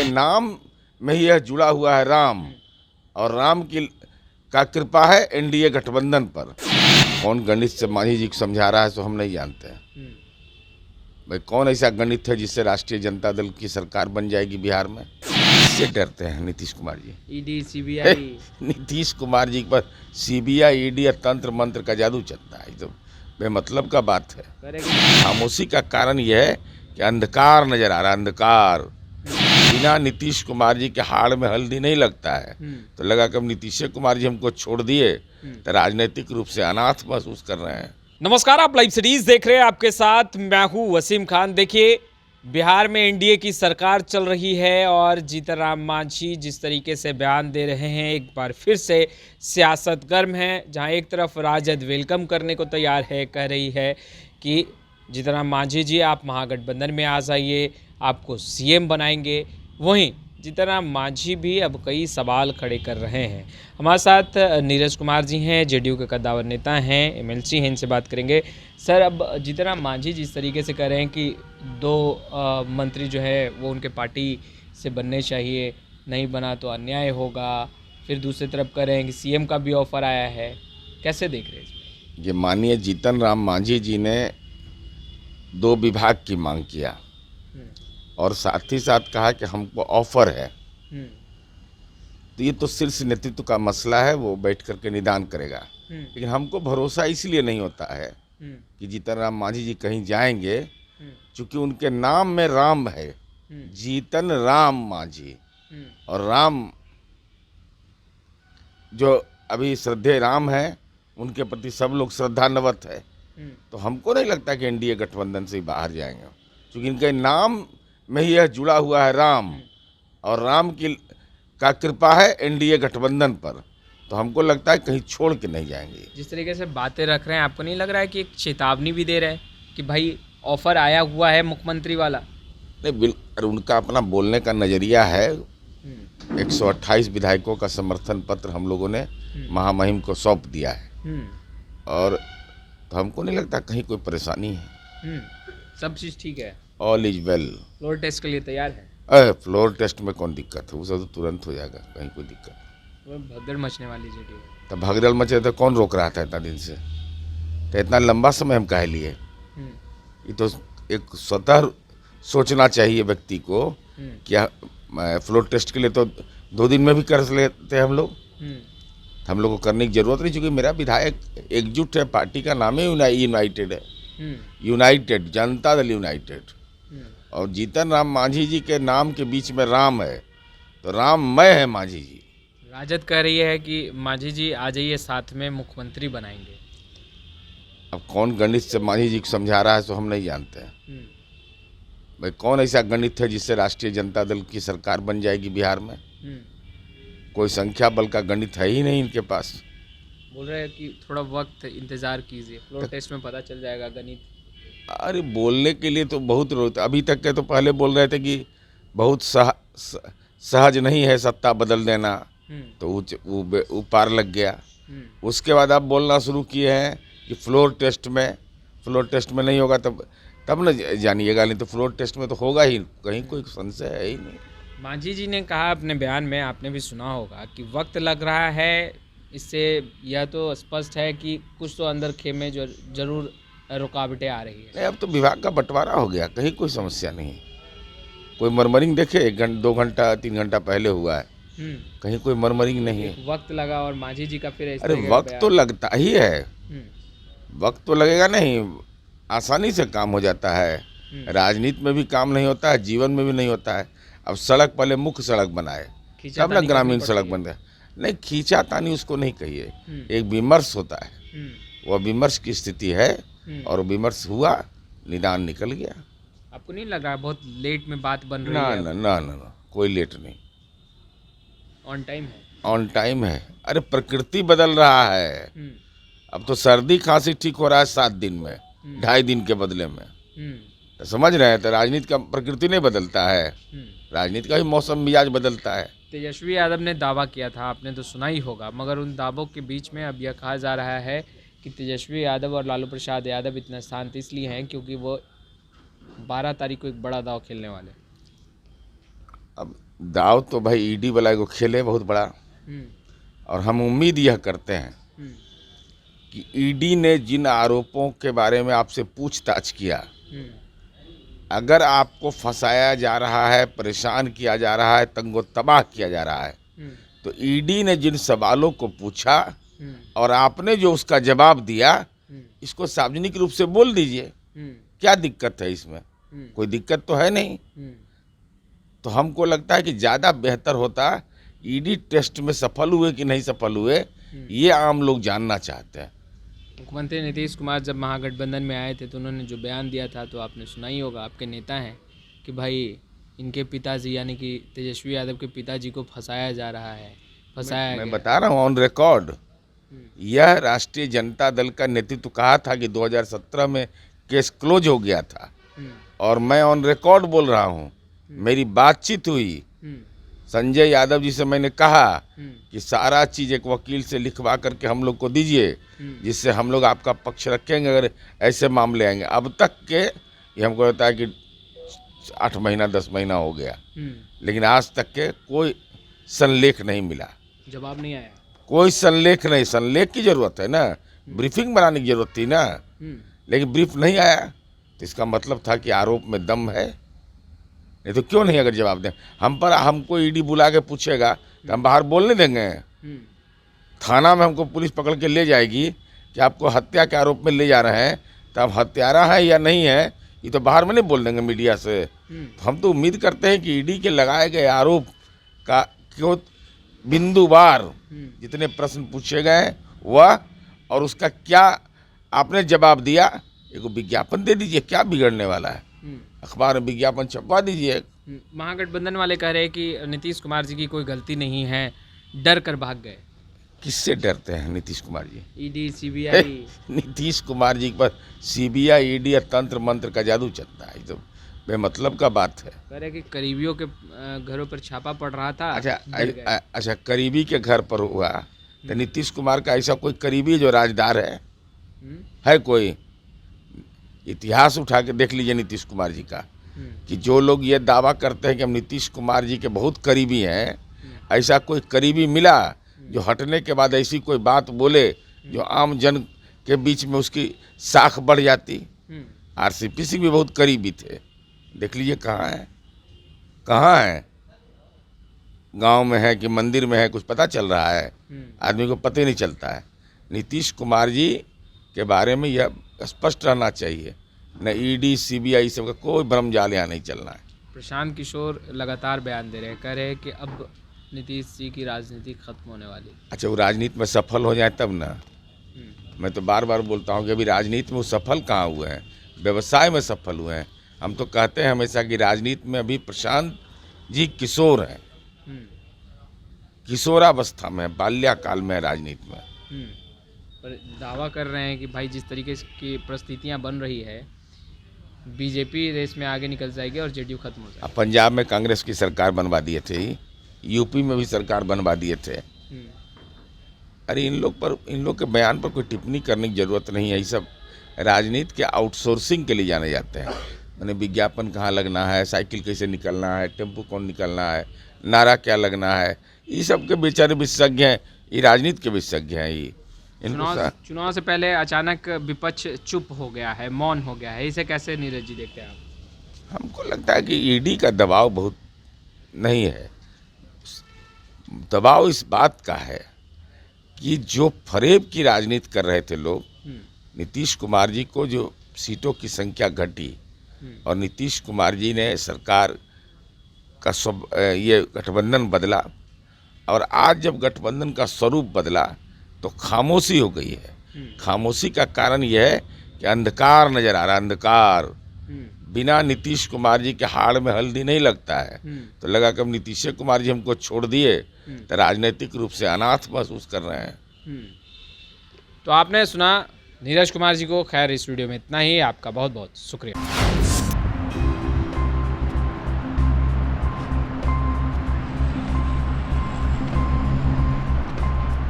नाम में ही यह जुड़ा हुआ है राम, और राम की का कृपा है एनडीए गठबंधन पर। कौन गणित से मांझी जी को समझा रहा है तो हम नहीं जानते हैं। भाई कौन ऐसा गणित है जिससे राष्ट्रीय जनता दल की सरकार बन जाएगी बिहार में? इससे डरते हैं नीतीश कुमार जी। ईडी सीबीआई नीतीश कुमार जी पर सीबीआई ईडी और तंत्र मंत्र का जादू चलता है, तो बेमतलब का बात है। खामोशी का कारण यह है कि अंधकार नजर आ रहा है, अंधकार। बिना नीतीश कुमार जी के हाड़ में हल्दी नहीं लगता है, तो लगा कि नीतीश कुमार जी हमको छोड़ दिए तो राजनीतिक रूप से अनाथ महसूस कर रहे हैं। नमस्कार, आप लाइव सीरीज देख रहे हैं, आपके साथ मैं हूं वसीम खान। देखिए, बिहार में एनडीए की सरकार चल रही है और जीतन राम मांझी जिस तरीके से बयान दे रहे हैं, एक बार फिर से सियासत गर्म है। जहां एक तरफ राजद वेलकम करने को तैयार है, कह रही है कि जीतन राम मांझी जी आप महागठबंधन में आ जाइए, आपको सीएम बनाएंगे। वहीं जीतन राम मांझी भी अब कई सवाल खड़े कर रहे हैं। हमारे साथ नीरज कुमार जी हैं, जेडीयू के कद्दावर नेता हैं, एमएलसी हैं, इनसे बात करेंगे। सर, अब जीतन राम मांझी जिस तरीके से कह रहे हैं कि दो मंत्री जो है वो उनके पार्टी से बनने चाहिए, नहीं बना तो अन्याय होगा, फिर दूसरी तरफ कह रहे हैं कि सीएम का भी ऑफर आया है, कैसे देख रहे हैं? ये माननीय जीतन राम मांझी जी ने 2 विभाग की मांग किया और साथ ही साथ कहा कि हमको ऑफर है। तो ये तो शीर्ष नेतृत्व का मसला है, वो बैठ करके निदान करेगा। लेकिन हमको भरोसा इसलिए नहीं होता है कि जीतन राम मांझी जी कहीं जाएंगे, क्योंकि उनके नाम में राम है, जीतन राम मांझी। और राम जो अभी श्रद्धेय राम है, उनके प्रति सब लोग श्रद्धान्वित है। तो हमको नहीं लगता कि एनडीए गठबंधन से बाहर जाएंगे, क्योंकि इनके नाम में ही यह जुड़ा हुआ है राम, और राम की का कृपा है एनडीए गठबंधन पर। तो हमको लगता है कहीं छोड़ के नहीं जाएंगे। जिस तरीके से बातें रख रहे हैं, आपको नहीं लग रहा है कि एक चेतावनी भी दे रहे हैं कि भाई ऑफर आया हुआ है मुख्यमंत्री वाला? नहीं, बिल्कुल उनका अपना बोलने का नज़रिया है। 128 विधायकों का समर्थन पत्र हम लोगों ने महामहिम को सौंप दिया है, और तो हमको नहीं लगता कहीं कोई परेशानी है। सब चीज़ ठीक है, all is well. Floor test के लिए तैयार है? फ्लोर टेस्ट में कौन दिक्कत है, वो तो तुरंत हो जाएगा, कहीं कोई दिक्कत। भगदड़ मचने वाली जेडीयू तो भगदड़ मचे तो कौन रोक रहा था इतना दिन से? तो इतना लंबा समय हम कह लिए? ये तो एक स्वतः सोचना चाहिए व्यक्ति को। क्या फ्लोर टेस्ट के लिए तो 2 दिन में भी कर लेते हैं हम लोग। हम लोग को करने की जरूरत नहीं, क्योंकि मेरा विधायक एकजुट है, पार्टी का नाम ही यूनाइटेड है, यूनाइटेड जनता दल यूनाइटेड। और जीतन राम मांझी जी के नाम के बीच में राम है, तो राममय है मांझी जी। राजद कह रही है कि मांझी जी आ जाइए, साथ में मुख्यमंत्री बनाएंगे। अब कौन गणित से मांझी जी को समझा रहा है तो हम नहीं जानते हैं। भाई कौन ऐसा गणित है जिससे राष्ट्रीय जनता दल की सरकार बन जाएगी बिहार में? कोई संख्या बल का गणित है ही नहीं इनके पास। बोल रहे हैं कि थोड़ा वक्त इंतजार कीजिए, फ्लोर टेस्ट में पता चल जाएगा गणित। अरे बोलने के लिए तो बहुत रोते, अभी तक के तो पहले बोल रहे थे कि बहुत सहज नहीं है सत्ता बदल देना, तो वो पार लग गया। उसके बाद आप बोलना शुरू किए हैं कि फ्लोर टेस्ट में नहीं होगा, तब न जानिएगा, नहीं तो फ्लोर टेस्ट में तो होगा ही, कहीं कोई संशय है ही नहीं। मांझी जी ने कहा अपने बयान में, आपने भी सुना होगा, कि वक्त लग रहा है। इससे यह तो स्पष्ट है कि कुछ तो अंदर खेमे जो जरूर रुकावटें आ रही है। नहीं, अब तो विभाग का बंटवारा हो गया, कहीं कोई समस्या नहीं। कोई मरमरिंग देखे 2 घंटा 3 घंटा पहले हुआ है, कहीं कोई मरमरिंग नहीं है। वक्त लगा और मांझी जी का फिर अरे वक्त तो लगता ही है, वक्त तो लगेगा नहीं, आसानी से काम हो जाता है। राजनीति में भी काम नहीं होता है, जीवन में भी नहीं होता है। अब सड़क पहले मुख्य सड़क बनाए, तब ना ग्रामीण सड़क बन गया। नहीं, खींचातानी उसको नहीं कहिए, एक विमर्श होता है, वह विमर्श की स्थिति है, और विमर्श हुआ, निदान निकल गया। आपको नहीं लग रहा बहुत लेट में बात बन रही है? ना, कोई लेट नहीं, ऑन टाइम है। ऑन टाइम है। अरे प्रकृति बदल रहा है, अब तो सर्दी खांसी ठीक हो रहा है 7 दिन में, 2.5 दिन के बदले में। तो समझ रहे हैं, तो राजनीति का प्रकृति नहीं बदलता है, राजनीति का ही मौसम मिजाज बदलता है। तेजस्वी यादव ने दावा किया था, आपने तो सुना ही होगा, मगर उन दावों के बीच में अब यह कहा जा रहा है कि तेजस्वी यादव और लालू प्रसाद यादव इतना शांत इसलिए हैं क्योंकि वो 12 तारीख को एक बड़ा दाव खेलने वाले। अब दाव तो भाई ईडी वाला को खेले बहुत बड़ा, और हम उम्मीद यह करते हैं कि ईडी ने जिन आरोपों के बारे में आपसे पूछताछ किया, अगर आपको फंसाया जा रहा है, परेशान किया जा रहा है, तंगो तबाह किया जा रहा है, तो ईडी ने जिन सवालों को पूछा और आपने जो उसका जवाब दिया, इसको सार्वजनिक रूप से बोल दीजिए। क्या दिक्कत है इसमें? कोई दिक्कत तो है नहीं। तो हमको लगता है कि ज़्यादा बेहतर होता, ईडी टेस्ट में सफल हुए कि नहीं सफल हुए, ये आम लोग जानना चाहते हैं। मुख्यमंत्री नीतीश कुमार जब महागठबंधन में आए थे तो उन्होंने जो बयान दिया था, तो आपने सुना ही होगा, आपके नेता हैं, कि भाई इनके पिताजी यानी कि तेजस्वी यादव के पिताजी को फंसाया जा रहा है, फंसाया मैं बता रहा हूँ ऑन रिकॉर्ड, यह राष्ट्रीय जनता दल का नेतृत्व कहा था कि 2017 में केस क्लोज हो गया था, और मैं ऑन रिकॉर्ड बोल रहा हूँ, मेरी बातचीत हुई संजय यादव जी से, मैंने कहा कि सारा चीज़ एक वकील से लिखवा करके हम लोग को दीजिए, जिससे हम लोग आपका पक्ष रखेंगे अगर ऐसे मामले आएंगे। अब तक के ये हमको लगता है कि 8 महीना 10 महीना हो गया, लेकिन आज तक के कोई संलेख नहीं मिला, जवाब नहीं आया, कोई संलेख नहीं। संलेख की जरूरत है ना, ब्रीफिंग बनाने की जरूरत थी ना, लेकिन ब्रीफ नहीं आया, तो इसका मतलब था कि आरोप में दम है। नहीं तो क्यों नहीं अगर जवाब दें हम पर, हमको ईडी बुला के पूछेगा तो हम बाहर बोलने देंगे? थाना में हमको पुलिस पकड़ के ले जाएगी कि आपको हत्या के आरोप में ले जा रहे हैं, तो हम हत्यारा है या नहीं है ये तो बाहर में नहीं बोल देंगे मीडिया से। तो हम तो उम्मीद करते हैं कि ईडी के लगाए गए आरोप का क्यों बिंदुवार जितने प्रश्न पूछे गए वह, और उसका क्या आपने जवाब दिया, एक विज्ञापन दे दीजिए, क्या बिगड़ने वाला है? अखबार में विज्ञापन छपवा दीजिए। महागठबंधन वाले कह रहे हैं कि नीतीश कुमार जी की कोई गलती नहीं है, डर कर भाग गए। किससे डरते हैं नीतीश कुमार जी? ED CBI. नीतीश कुमार जी पर सीबीआई ईडी या तंत्र मंत्र का जादू चलता है, तो बेमतलब का बात है। कह रहे कि करीबियों के घरों पर छापा पड़ रहा था। अच्छा, करीबी के घर पर हुआ तो नीतीश कुमार का ऐसा कोई करीबी जो राजदार है कोई? इतिहास उठा के देख लीजिए नीतीश कुमार जी का, कि जो लोग ये दावा करते हैं कि हम नीतीश कुमार जी के बहुत करीबी हैं, ऐसा कोई करीबी मिला जो हटने के बाद ऐसी कोई बात बोले जो आम जन के बीच में उसकी साख बढ़ जाती? आरसीपी से भी बहुत करीबी थे, देख लीजिए कहाँ है, कहाँ है? गांव में है कि मंदिर में है, कुछ पता चल रहा है? आदमी को पता ही नहीं चलता है। नीतीश कुमार जी के बारे में यह स्पष्ट रहना चाहिए, न ईडी सीबीआई सबका कोई भ्रम जाल यहाँ नहीं चलना है। प्रशांत किशोर लगातार बयान दे रहे हैं, कह रहे हैं कि अब नीतीश जी की राजनीति खत्म होने वाली। अच्छा, वो राजनीति में सफल हो जाए तब ना। मैं तो बार बार बोलता हूँ कि अभी राजनीति में वो सफल कहाँ हुए हैं, व्यवसाय में सफल हुए हैं। हम तो कहते हैं हमेशा कि राजनीति में अभी प्रशांत जी किशोर हैं, किशोरावस्था में, बाल्याकाल में राजनीति में। पर दावा कर रहे हैं कि भाई जिस तरीके की परिस्थितियां बन रही है, बीजेपी रेस में आगे निकल जाएगी और जेडीयू खत्म हो जाएगी। पंजाब में कांग्रेस की सरकार बनवा दिए थे, यूपी में भी सरकार बनवा दिए थे। अरे इन लोग के बयान पर कोई टिप्पणी करने की जरूरत नहीं है। ये सब राजनीति के आउटसोर्सिंग के लिए जाने जाते हैं। मैंने विज्ञापन कहाँ लगना है, साइकिल कैसे निकलना है, टेम्पो कौन निकलना है, नारा क्या लगना है, ये सब के बेचारे विशेषज्ञ हैं, ये राजनीति के विशेषज्ञ हैं। ये चुनाव से पहले अचानक विपक्ष चुप हो गया है, मौन हो गया है, इसे कैसे नीरज जी देखते हैं आप? हमको लगता है कि ईडी का दबाव बहुत नहीं है। दबाव इस बात का है कि जो फरेब की राजनीति कर रहे थे लोग, नीतीश कुमार जी को जो सीटों की संख्या घटी और नीतीश कुमार जी ने सरकार का ये गठबंधन बदला, और आज जब गठबंधन का स्वरूप बदला तो खामोशी हो गई है। खामोशी का कारण यह है कि अंधकार नजर आ रहा है, अंधकार। बिना नीतीश कुमार जी के हाड़ में हल्दी नहीं लगता है। तो लगा कि अब नीतीश कुमार जी हमको छोड़ दिए तो राजनीतिक रूप से अनाथ महसूस कर रहे हैं। तो आपने सुना नीरज कुमार जी को। खैर, इस वीडियो में इतना ही। आपका बहुत बहुत शुक्रिया।